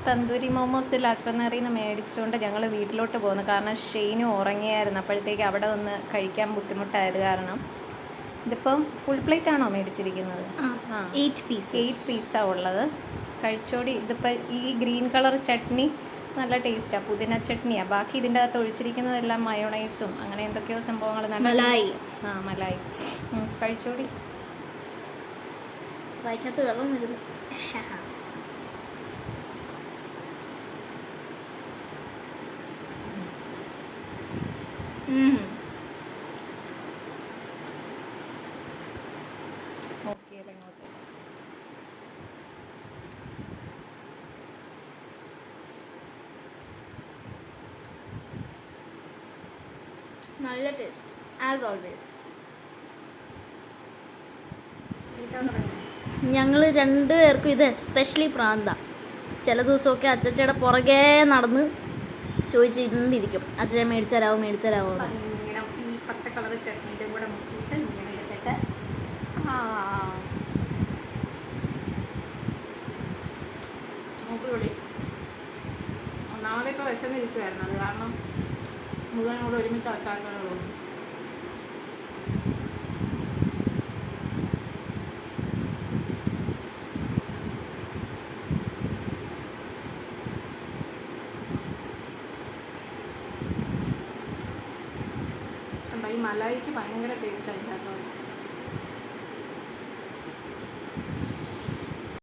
തന്തൂരി മോമോസ് ലാജ്പത് നിന്ന് മേടിച്ചുകൊണ്ട് ഞങ്ങൾ വീട്ടിലോട്ട് പോകുന്നു. കാരണം ഷെയ്നും ഉറങ്ങിയായിരുന്നു. അപ്പോഴത്തേക്ക് അവിടെ ഒന്ന് കഴിക്കാൻ ബുദ്ധിമുട്ടായത് കാരണം. ഇതിപ്പം ഫുൾ പ്ലേറ്റ് ആണോ മേടിച്ചിരിക്കുന്നത്? 8 പീസാണ് ഉള്ളത്. കഴിച്ചോടി. ഇതിപ്പോൾ ഈ ഗ്രീൻ കളർ ചട്നി നല്ല ടേസ്റ്റാണ്, പുതിന ചട്നിയാണ്. ബാക്കി ഇതിൻ്റെ അകത്ത് ഒഴിച്ചിരിക്കുന്നതെല്ലാം മയോണൈസും അങ്ങനെ എന്തൊക്കെയോ സംഭവങ്ങൾ. മലായി. മലായി. കഴിച്ചോടി. വായിക്കകത്ത് വെള്ളം വരുന്നു. നല്ല ടേസ്റ്റ് ആസ് ഓൾവേസ്. ഞങ്ങൾ രണ്ടുപേർക്കും ഇത് എസ്പെഷ്യലി പ്രാന്താണ്. ചില ദിവസമൊക്കെ അച്ചച്ചയുടെ പുറകെ നടന്ന് ചോദിച്ചിരുന്നിരിക്കും, അച്ഛനെ മേടിച്ചരാവോ മേടിച്ചരാവോ. ഈ പച്ച കളർ ചട്നിയുടെ കൂടെ മുക്കിയിട്ട് ഇങ്ങനെ എടുത്തിട്ട് നോക്കുകൂടി. ഒന്നാമത് ഇപ്പോൾ വിശന്നിരിക്കുമായിരുന്നു, അത് കാരണം മുഴുവൻ കൂടെ ഒരുമിച്ച് ആക്കാറുള്ളൂ. ഈ മലായിക്ക് ഭയങ്കര ടേസ്റ്റാണ് ഇതിനകത്ത്.